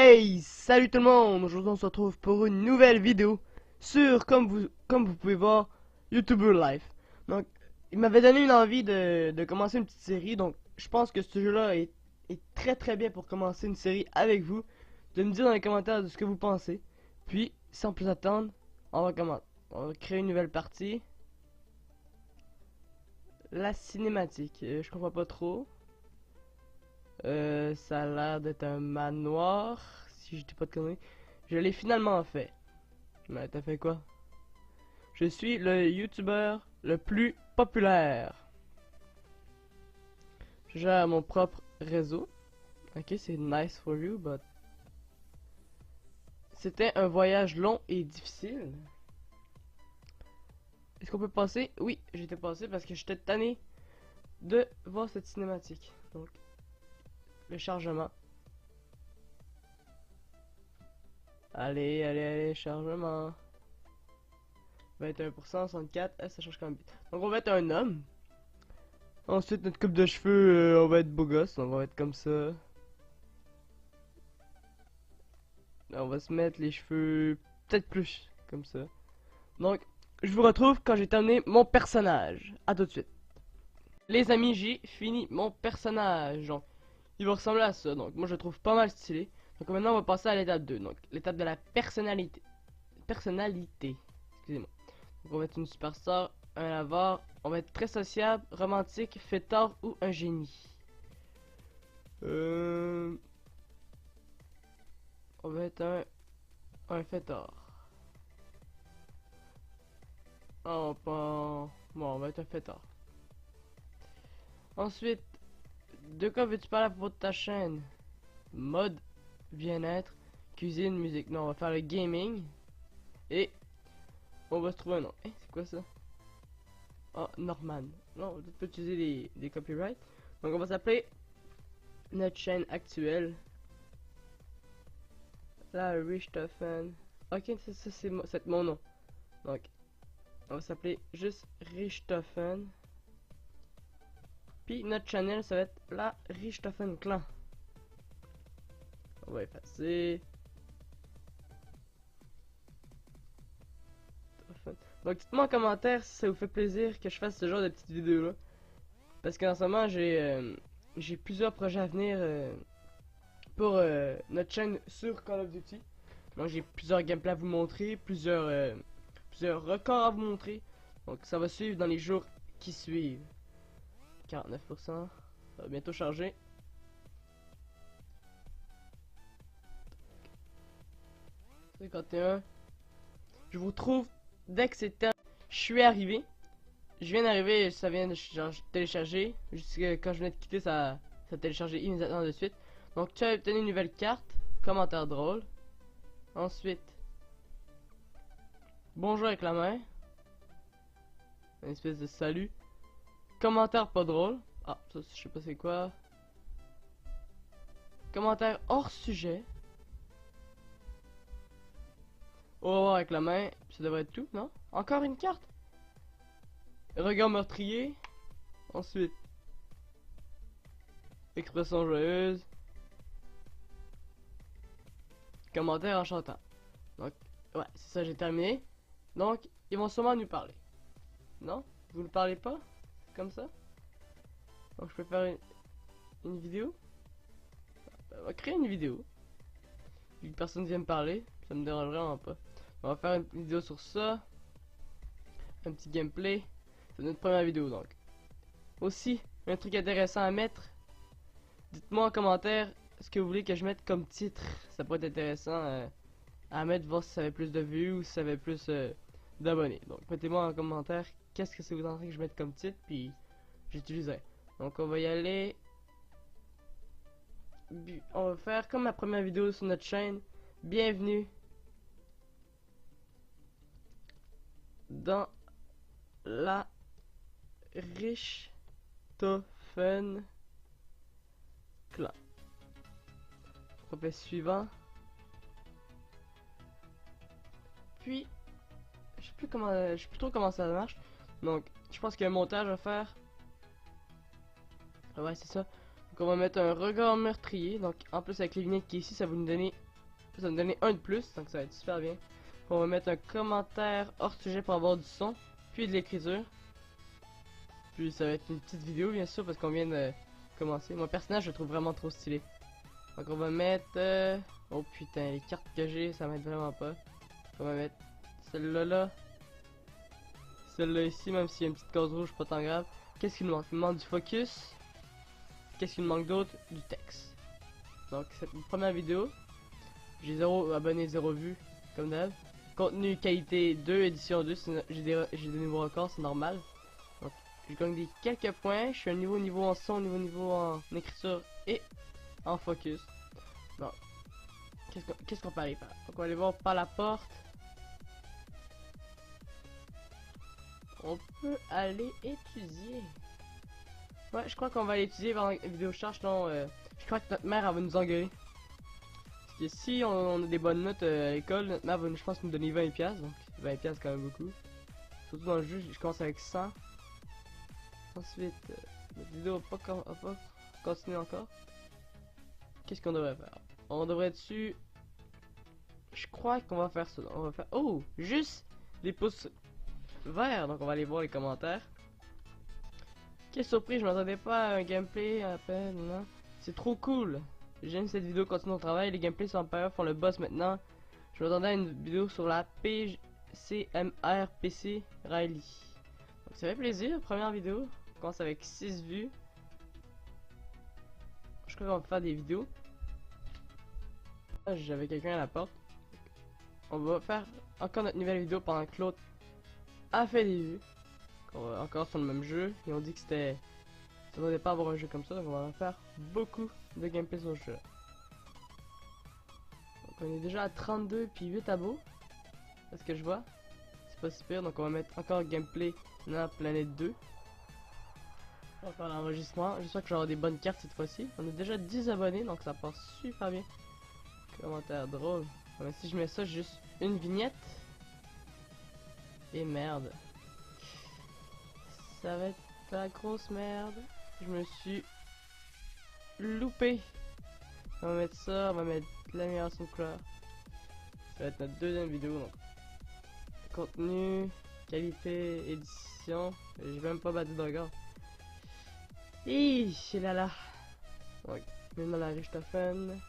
Hey, salut tout le monde! Aujourd'hui on se retrouve pour une nouvelle vidéo sur, comme vous pouvez voir, YouTuber Life. Donc, il m'avait donné une envie de commencer une petite série, donc je pense que ce jeu-là est très très bien pour commencer une série avec vous. De me dire dans les commentaires de ce que vous pensez. Puis, sans plus attendre, on va créer une nouvelle partie. La cinématique, je comprends pas trop. Ça a l'air d'être un manoir, si je dis pas de conneries. Je l'ai finalement fait. Mais t'as fait quoi? Je suis le YouTuber le plus populaire. Je gère mon propre réseau. Ok, c'est nice for you, but... C'était un voyage long et difficile. Est-ce qu'on peut passer? Oui, j'étais passé parce que j'étais tanné de voir cette cinématique. Donc, le chargement. Allez, allez, allez, chargement. 21%, 64, ça change quand même vite. Donc on va être un homme. Ensuite notre coupe de cheveux, on va être beau gosse, on va être comme ça. Là, on va se mettre les cheveux peut-être plus comme ça. Donc je vous retrouve quand j'ai terminé mon personnage. À tout de suite. Les amis, j'ai fini mon personnage. Donc il va ressembler à ça. Donc moi je le trouve pas mal stylé. Donc maintenant on va passer à l'étape 2. Donc l'étape de la personnalité. Excusez-moi. Donc on va être une superstar, un avare, on va être très sociable, romantique, fêtard ou un génie. On va être un fêtard. Oh, pas... Bon, on va être un fêtard. Ensuite, de quoi veux-tu parler à propos de ta chaîne? Mode, bien-être, cuisine, musique. Non, on va faire le gaming. Et on va se trouver un nom. Eh, c'est quoi ça? Oh, Norman. Non, on peut utiliser des copyrights. Donc on va s'appeler notre chaîne actuelle. La Richthofen. Ok, ça c'est mon nom. Donc, on va s'appeler juste Richthofen. Puis notre channel, ça va être la Richthofen Clan. On va effacer. Donc, dites-moi en commentaire si ça vous fait plaisir que je fasse ce genre de petites vidéos là. Parce qu'en ce moment, j'ai plusieurs projets à venir pour notre chaîne sur Call of Duty. Donc, j'ai plusieurs gameplays à vous montrer, plusieurs records à vous montrer. Donc, ça va suivre dans les jours qui suivent. 49%, ça va bientôt charger. « 51. Je vous trouve dès que c'est terminé. Je suis arrivé. Je viens d'arriver, ça vient de télécharger. Juste quand je venais de quitter, ça téléchargé immédiatement de suite. Donc tu as obtenu une nouvelle carte. Commentaire drôle. Ensuite, bonjour avec la main. Une espèce de salut. Commentaire pas drôle. Ah, ça je sais pas c'est quoi. Commentaire hors sujet. Au revoir avec la main. Ça devrait être tout, non? Encore une carte. Regard meurtrier. Ensuite, expression joyeuse. Commentaire enchantant. Donc, ouais, c'est ça, j'ai terminé. Donc, ils vont sûrement nous parler. Non? Vous ne parlez pas? Comme ça? Donc, je peux faire une vidéo? On va créer une vidéo. Vu que personne vient me parler, ça me dérange vraiment pas. On va faire une vidéo sur ça. Un petit gameplay. C'est notre première vidéo donc. Aussi, un truc intéressant à mettre. Dites-moi en commentaire ce que vous voulez que je mette comme titre. Ça pourrait être intéressant à mettre, voir si ça avait plus de vues ou si ça avait plus d'abonnés. Donc mettez-moi en commentaire qu'est-ce que vous voudrez que je mette comme titre, puis j'utiliserai. Donc on va y aller. On va faire comme la première vidéo sur notre chaîne. Bienvenue dans la Richthofen Clan. On fait suivant. Puis, je sais plus trop comment ça marche. Donc, je pense qu'il y a un montage à faire. Ouais, c'est ça. Donc, on va mettre un regard meurtrier. Donc, en plus avec les lunettes qui est ici, ça va nous donner ça va me donner un de plus, donc ça va être super bien. On va mettre un commentaire hors sujet pour avoir du son, puis de l'écriture. Puis ça va être une petite vidéo bien sûr parce qu'on vient de commencer. Mon personnage je le trouve vraiment trop stylé. Donc on va mettre... Oh putain, les cartes que j'ai, ça m'aide vraiment pas. On va mettre celle-là là. Celle-là ici, même s'il y a une petite case rouge, pas tant grave. Qu'est-ce qu'il nous manque? Il nous manque du focus. Qu'est-ce qu'il nous manque d'autre? Du texte. Donc c'est une première vidéo. J'ai 0 abonnés, 0 vues, comme d'hab. Contenu qualité 2, édition 2, j'ai des nouveaux records, c'est normal. Donc je gagne quelques points, je suis à niveau en son, niveau en écriture et en focus. Donc, qu'est-ce qu'on peut aller faire? Donc on va aller voir par la porte. On peut aller étudier. Ouais, je crois qu'on va aller étudier pendant la vidéo charge, sinon je crois que notre mère elle va nous engueuler. Parce que si on a des bonnes notes à l'école, notre mère va je pense nous donner 20$, donc 20$ c'est quand même beaucoup. Surtout dans le jeu, je commence avec 100. Ensuite, notre vidéo va pas continuer encore. Qu'est-ce qu'on devrait faire? On devrait dessus. Je crois qu'on va faire ça. On va faire. Oh! Juste des pouces verts. Donc on va aller voir les commentaires. Quelle surprise, je m'attendais pas à un gameplay à peine, non? C'est trop cool! J'aime cette vidéo, continue au travail. Les gameplays sur Empire font le boss maintenant. Je m'attendais à une vidéo sur la PCMR PC Riley. Donc ça fait plaisir, première vidéo. On commence avec 6 vues. Je crois qu'on va faire des vidéos. J'avais quelqu'un à la porte. On va faire encore notre nouvelle vidéo pendant que l'autre a fait des vues. Encore sur le même jeu. Ils ont dit que c'était... Ça ne devait pas avoir un jeu comme ça, donc on va faire beaucoup de gameplay sur le jeu. Donc on est déjà à 32 puis 8 abos. C'est ce que je vois. C'est pas si pire, donc on va mettre encore gameplay dans la planète 2. On va faire l'enregistrement. J'espère que j'aurai des bonnes cartes cette fois-ci. On a déjà 10 abonnés, donc ça passe super bien. Commentaire drôle. Ouais, si je mets ça, juste une vignette. Et merde. Ça va être la grosse merde. Je me suis loupé. On va mettre ça, on va mettre l'amélioration de couleur. Ça va être notre deuxième vidéo. Donc. Contenu, qualité, édition. J'ai même pas battu d'encore. Hi, là là. Donc, même dans la Richthofen.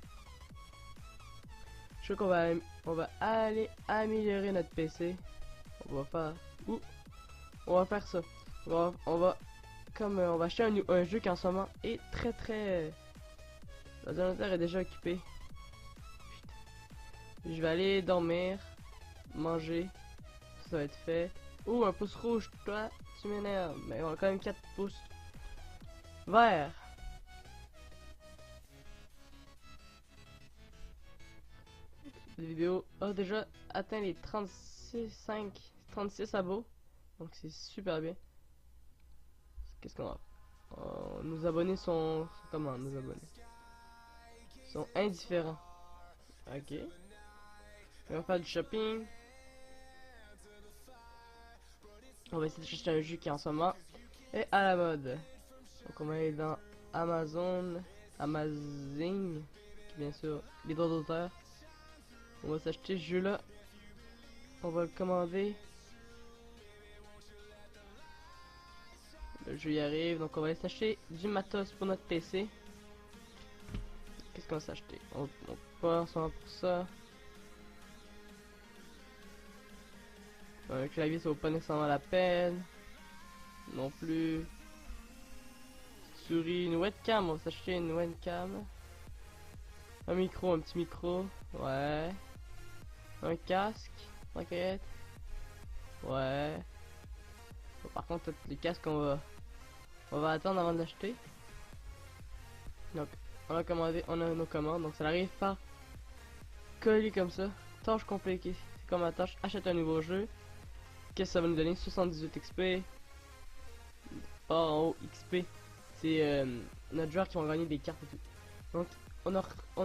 Je crois qu'on va aller améliorer notre PC. On va faire... Ouh, on va faire ça. On va comme on va acheter un jeu qui en ce moment est très... L'ordinateur est déjà occupé. Putain. Je vais aller dormir, manger. Ça va être fait. Ouh, un pouce rouge, toi, tu m'énerves. Mais on a quand même 4 pouces verts. La vidéo a déjà atteint les 36 abos. Donc c'est super bien. Qu'est-ce qu'on a? Oh, nos abonnés sont comment nos abonnés? Ils sont indifférents. Ok. On va faire du shopping. On va essayer d'acheter un jeu qui en ce moment est à la mode. Donc on va aller dans Amazon, Amazon, qui bien sûr les droits d'auteur. On va s'acheter ce jeu là. On va le commander. Le jeu y arrive, donc on va aller s'acheter du matos pour notre PC. Qu'est-ce qu'on va s'acheter? On pas en ce moment pour ça. Un clavier ça vaut pas nécessairement la peine. Non plus. Souris, une webcam, on va s'acheter une webcam. Un micro, un petit micro. Ouais. Un casque. T'inquiète. Ouais. Bon, par contre, les casques on va attendre avant de l'acheter. Donc, on a commandé, on a nos commandes. Donc ça arrive par colis comme ça. Tâche compliquée. C'est comme la tâche, achète un nouveau jeu. Qu'est-ce que ça va nous donner? 78 XP. Oh, en haut, XP. C'est notre joueur qui vont gagner des cartes et tout. Donc, on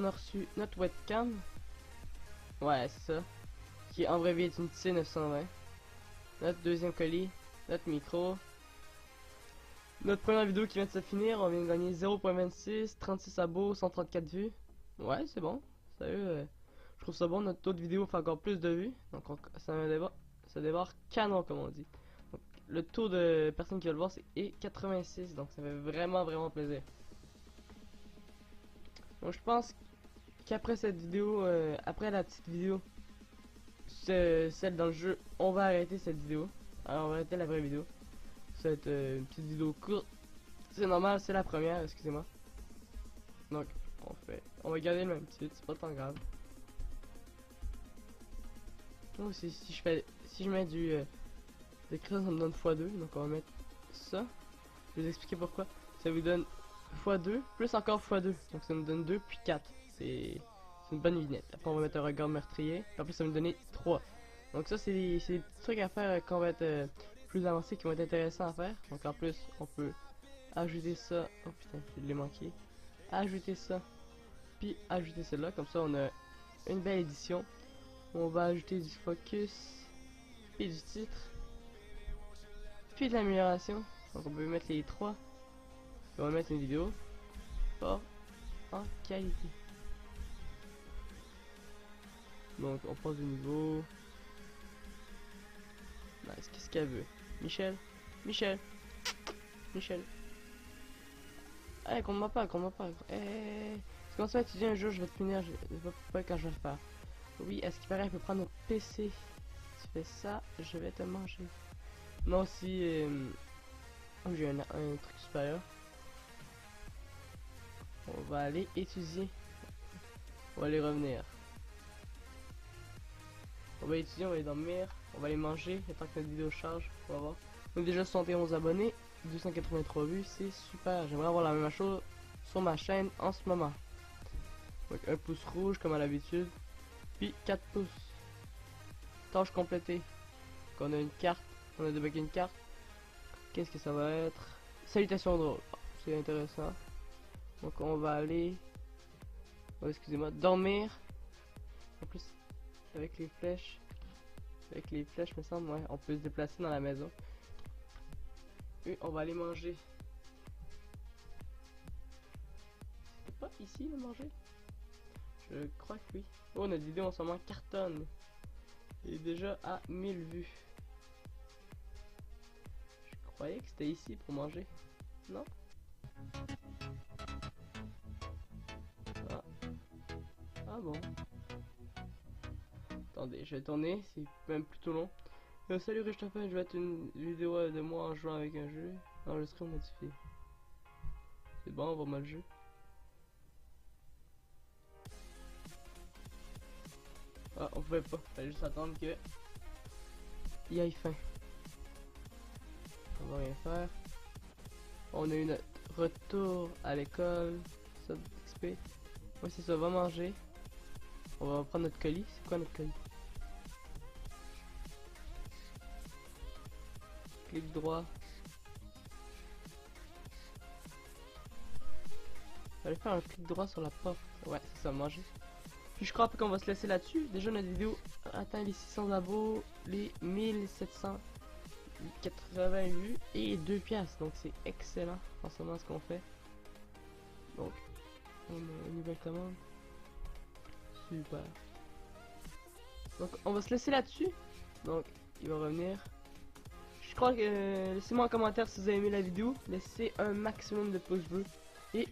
a reçu notre webcam. Ouais, c'est ça. Qui en vrai vie est une C920. Notre deuxième colis. Notre micro. Notre première vidéo qui vient de se finir. On vient de gagner 0.26, 36 abos, 134 vues. Ouais, c'est bon. Sérieux. trouve ça bon, notre taux de vidéo fait encore plus de vues. Donc ça débarque canon comme on dit. Donc, le taux de personnes qui veulent voir est 86, donc ça fait vraiment plaisir. Donc je pense qu'après cette vidéo, après la petite vidéo, celle dans le jeu, on va arrêter cette vidéo. Alors on va arrêter la vraie vidéo. Ça va être une petite vidéo courte. C'est normal, c'est la première, excusez-moi. Donc on va garder le même titre, c'est pas tant grave. Donc si je mets du d'écrire, ça me donne x2, donc on va mettre ça. Je vais vous expliquer pourquoi. Ça vous donne x2 plus encore x2, donc ça me donne 2 puis 4. C'est une bonne vignette. Après on va mettre un regard meurtrier, en plus ça va me donner 3. Donc ça c'est des petits trucs à faire quand on va être plus avancé, qui vont être intéressants à faire. Donc en plus on peut ajouter ça. Oh putain, je l'ai manqué. Ajouter ça, puis ajouter celle-là, comme ça on a une belle édition. On va ajouter du focus, puis du titre, puis de l'amélioration. Donc on peut mettre les trois. Et on va mettre une vidéo fort en qualité. Donc on passe du niveau. Nice, qu'est-ce qu'elle veut? Michel? Michel? Michel? Eh, compte-moi pas, compte-moi pas. Eh, si on se fait étudier un jour, je vais te punir, je sais pas quand je vais le faire. Oui, à ce qui paraît, elle peut prendre notre PC. Si tu fais ça, je vais te manger. Non, si j'ai un truc supérieur. On va aller étudier. On va aller revenir. On va étudier, on va aller dormir. On va aller manger, le temps que notre vidéo charge. On va voir. On a déjà 71 abonnés, 283 vues, c'est super. J'aimerais avoir la même chose sur ma chaîne en ce moment. Donc un pouce rouge comme à l'habitude. Puis 4 pouces. Tâche complétée. Donc on a une carte. On a débloqué une carte. Qu'est-ce que ça va être? Salutations drôles. C'est intéressant. Donc on va aller. Oh, excusez-moi, dormir. En plus, avec les flèches. Avec les flèches, me semble, ouais, on peut se déplacer dans la maison. Et on va aller manger. C'est pas ici le manger? Je crois que oui. Oh, notre vidéo en ce moment cartonne. Elle est déjà à 1000 vues. Je croyais que c'était ici pour manger. Non? Ah bon. Attendez, je vais tourner, c'est même plutôt long. Salut Richthofen, je vais être une vidéo de moi en jouant avec un jeu. Enregistré ou modifié. C'est bon, on va voir le jeu. Ah, on pouvait pas, fallait juste attendre que il y ait faim. On va rien faire. On a eu notre retour à l'école. Ça, XP. Ouais, c'est ça, on va manger. On va prendre notre colis. C'est quoi notre colis? Clic droit. Fallait faire un clic droit sur la porte. Ouais, c'est ça, manger. Puis je crois qu'on va se laisser là-dessus. Déjà notre vidéo atteint les 600 abos, les 1780 vues et 2 piastres. Donc c'est excellent en ce moment ce qu'on fait. Donc on a une nouvelle commande. Super. Donc on va se laisser là-dessus. Donc il va revenir. Je crois que laissez-moi un commentaire si vous avez aimé la vidéo. Laissez un maximum de pouces bleus. Et